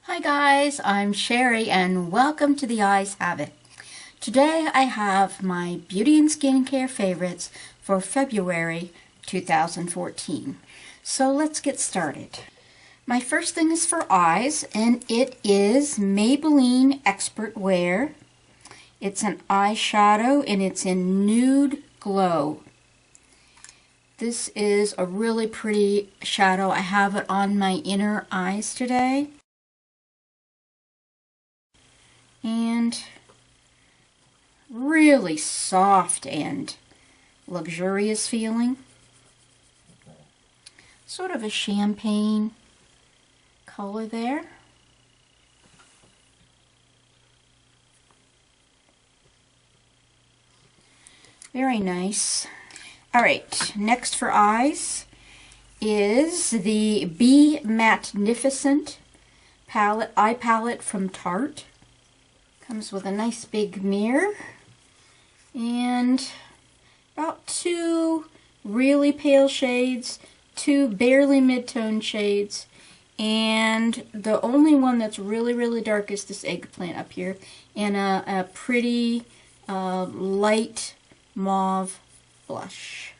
Hi guys, I'm Sherry and welcome to The Eyes Have It. Today I have my beauty and skincare favorites for February 2014. So let's get started. My first thing is for eyes, and it is Maybelline Expert Wear. It's an eyeshadow and it's in Nude Glow. This is a really pretty shadow. I have it on my inner eyes today. And really soft and luxurious feeling. Sort of a champagne color there. Very nice. Alright, next for eyes is the BeMattenificent eye palette from Tarte. Comes with a nice big mirror and about two really pale shades, two barely mid-tone shades, and the only one that's really dark is this eggplant up here, and a pretty light mauve blush.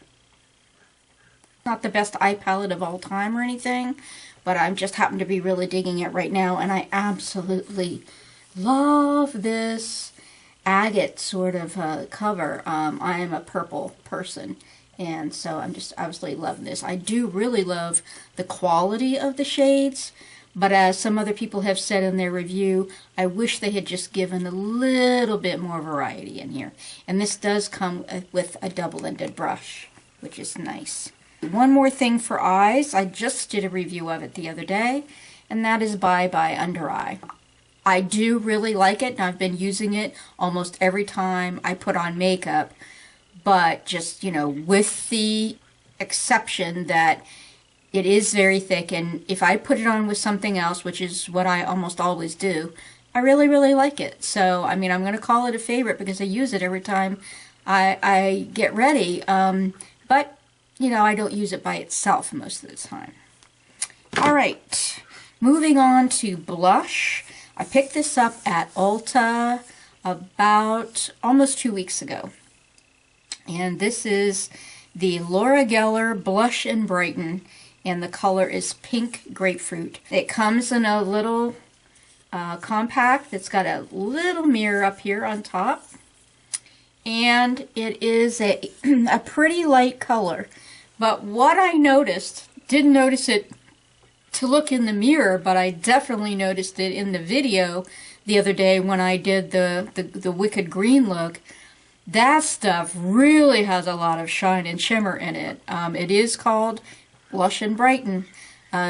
Not the best eye palette of all time or anything, but I just happen to be really digging it right now, and I absolutely love this agate sort of cover. I am a purple person, and so I'm just absolutely loving this. I do really love the quality of the shades, but as some other people have said in their review, I wish they had just given a little bit more variety in here. And this does come with a double-ended brush, which is nice. One more thing for eyes. I just did a review of it the other day, and that is Bye Undereye. I do really like it, and I've been using it almost every time I put on makeup, but just, you know, with the exception that it is very thick, and if I put it on with something else, which is what I almost always do, I really like it. So, I mean, I'm going to call it a favorite because I use it every time I get ready, but, you know, I don't use it by itself most of the time. Alright, moving on to blush. I picked this up at Ulta about almost 2 weeks ago. And this is the Laura Geller Blush in Brighten, and the color is Pink Grapefruit. It comes in a little compact. It's got a little mirror up here on top. And it is a pretty light color. But what I noticed, didn't notice it to look in the mirror, but I definitely noticed it in the video the other day when I did the Wicked Green look. That stuff really has a lot of shine and shimmer in it. It is called Blush and Brighten,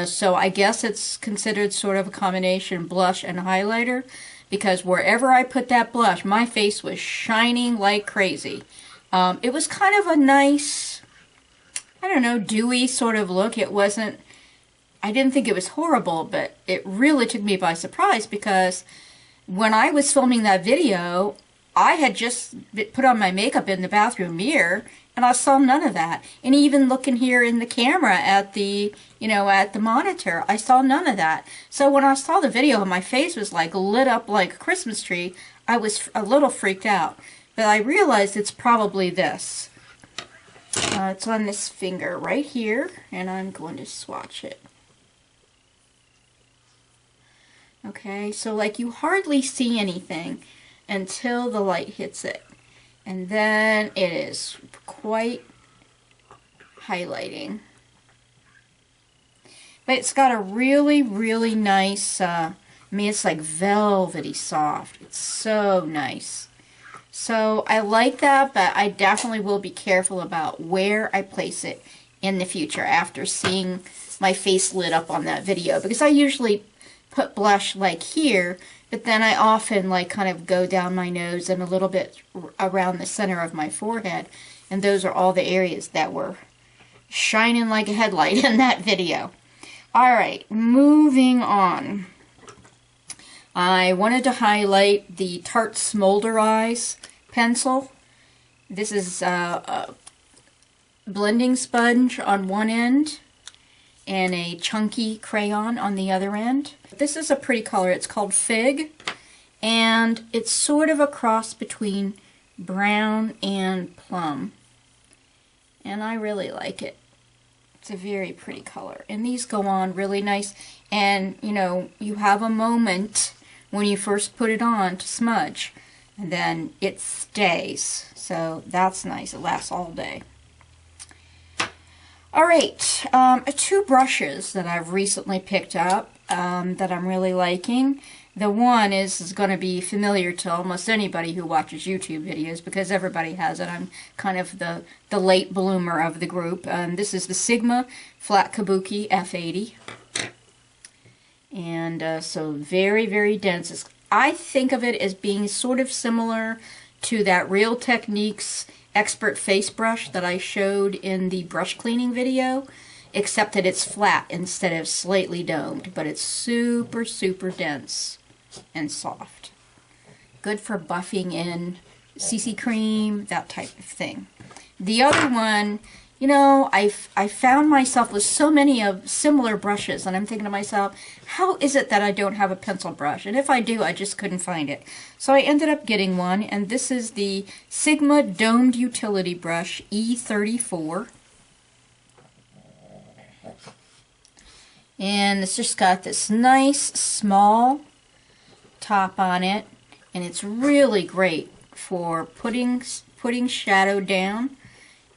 so I guess it's considered sort of a combination blush and highlighter, because wherever I put that blush, my face was shining like crazy. It was kind of a nice, I don't know, dewy sort of look. It wasn't, I didn't think it was horrible, but it really took me by surprise because when I was filming that video, I had just put on my makeup in the bathroom mirror and I saw none of that. And even looking here in the camera at the, you know, at the monitor, I saw none of that. So when I saw the video, my face was like lit up like a Christmas tree. I was a little freaked out, but I realized it's probably this. It's on this finger right here, and I'm going to swatch it. Okay, so like you hardly see anything until the light hits it. And then it is quite highlighting. But it's got a really nice, I mean, it's like velvety soft. It's so nice. So I like that, but I definitely will be careful about where I place it in the future after seeing my face lit up on that video. Because I usually put blush like here, but then I often like kind of go down my nose and a little bit around the center of my forehead, and those are all the areas that were shining like a headlight in that video. Alright, moving on. I wanted to highlight the Tarte SmoulderEyes pencil. This is a blending sponge on one end, and a chunky crayon on the other end. This is a pretty color. It's called Fig, and it's sort of a cross between brown and plum. And I really like it. It's a very pretty color. And these go on really nice. And, you know, you have a moment when you first put it on to smudge, and then it stays. So that's nice. It lasts all day. All right, 2 brushes that I've recently picked up that I'm really liking. The one is going to be familiar to almost anybody who watches YouTube videos because everybody has it. I'm kind of the late bloomer of the group. This is the Sigma Flat Kabuki F80. And so very, very dense. I think of it as being sort of similar to that Real Techniques Expert Face Brush that I showed in the brush cleaning video, except that it's flat instead of slightly domed, but it's super, super dense and soft. Good for buffing in CC cream, that type of thing. The other one, you know, I found myself with so many of similar brushes, and I'm thinking to myself, how is it that I don't have a pencil brush? And if I do, I just couldn't find it. So I ended up getting one, and this is the Sigma Domed Utility Brush E34. And it's just got this nice small top on it, and it's really great for putting shadow down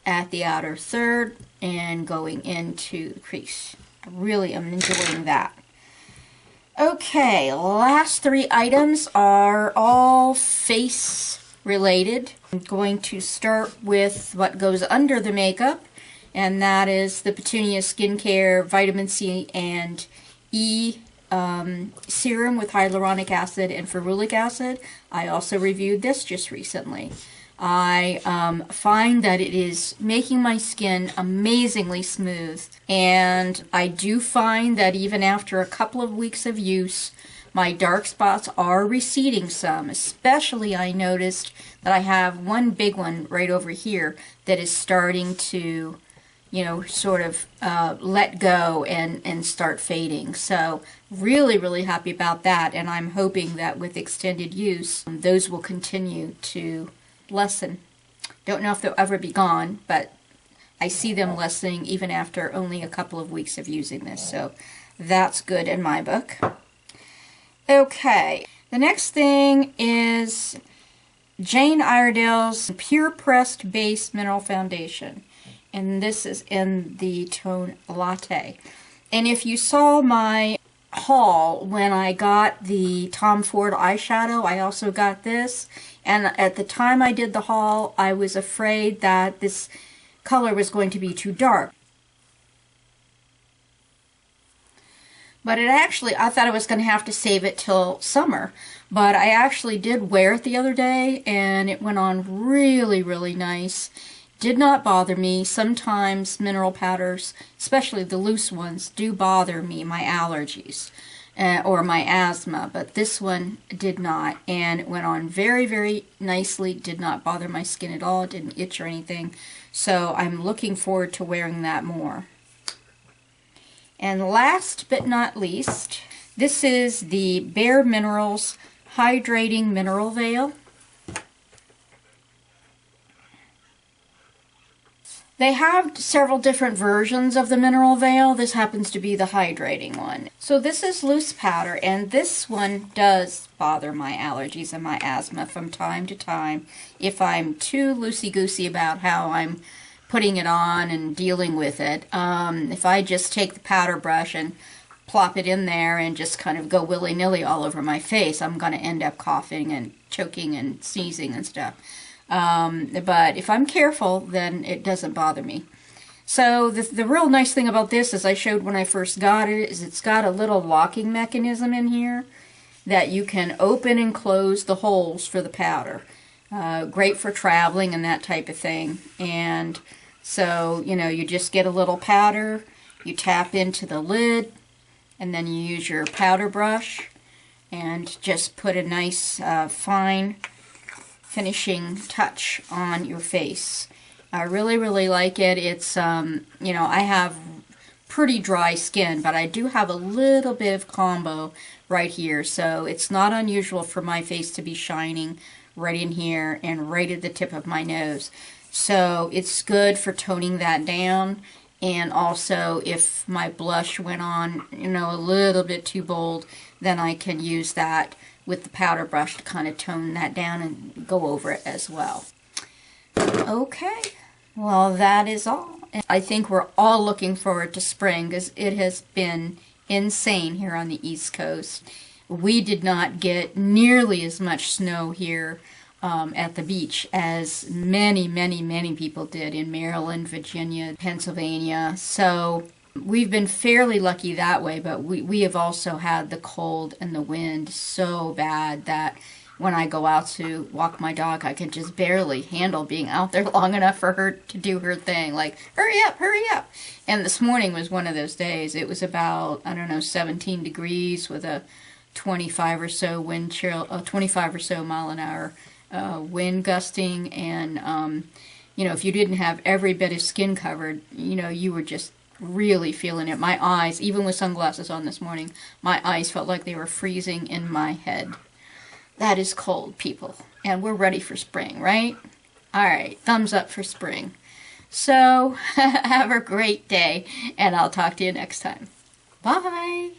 at the outer third and going into the crease. I really am enjoying that. Okay, last 3 items are all face related. I'm going to start with what goes under the makeup, and that is the Petunia Skincare Vitamin C and E serum with hyaluronic acid and ferulic acid. I also reviewed this just recently. I find that it is making my skin amazingly smooth, and I do find that even after a couple of weeks of use, my dark spots are receding some. Especially I noticed that I have one big one right over here that is starting to, you know, sort of let go and start fading. So really, really happy about that, and I'm hoping that with extended use, those will continue to lessen. Don't know if they'll ever be gone, but I see them lessening even after only a couple of weeks of using this, so that's good in my book. Okay, the next thing is Jane Iredale's PurePressed Base Mineral Foundation, and this is in the tone Latte. And if you saw my haul when I got the Tom Ford eyeshadow, I also got this, and at the time I did the haul, I was afraid that this color was going to be too dark. But it actually, I thought I was going to have to save it till summer, but I actually did wear it the other day, and it went on really, really nice. Did not bother me. Sometimes mineral powders, especially the loose ones, do bother me, my allergies or my asthma, but this one did not, and it went on very, very nicely. Did not bother my skin at all. It didn't itch or anything, so I'm looking forward to wearing that more. And last but not least, this is the BareMinerals Hydrating Mineral Veil. They have several different versions of the mineral veil. This happens to be the hydrating one. So this is loose powder, and this one does bother my allergies and my asthma from time to time if I'm too loosey-goosey about how I'm putting it on and dealing with it. If I just take the powder brush and plop it in there and just kind of go willy-nilly all over my face, I'm going to end up coughing and choking and sneezing and stuff. But if I'm careful, then it doesn't bother me. So the real nice thing about this, as I showed when I first got it, is it's got a little locking mechanism in here that you can open and close the holes for the powder. Great for traveling and that type of thing. And so, you know, you just get a little powder, you tap into the lid, and then you use your powder brush and just put a nice fine finishing touch on your face. I really, really like it. It's, you know, I have pretty dry skin, but I do have a little bit of combo right here, so it's not unusual for my face to be shining right in here and right at the tip of my nose. So it's good for toning that down, and also if my blush went on, you know, a little bit too bold, then I can use that with the powder brush to kind of tone that down and go over it as well. Okay, well that is all. I think we're all looking forward to spring because it has been insane here on the East Coast. We did not get nearly as much snow here at the beach as many people did in Maryland, Virginia, Pennsylvania. So we've been fairly lucky that way, but we have also had the cold and the wind so bad that when I go out to walk my dog, I can just barely handle being out there long enough for her to do her thing. Like, hurry up, hurry up. And this morning was one of those days. It was about, I don't know, 17 degrees with a 25 or so wind chill, 25 or so mile an hour wind gusting. And, you know, if you didn't have every bit of skin covered, you know, you were just really feeling it. My eyes, even with sunglasses on this morning, my eyes felt like they were freezing in my head. That is cold, people. And we're ready for spring, right? All right, thumbs up for spring. So, have a great day, and I'll talk to you next time. Bye!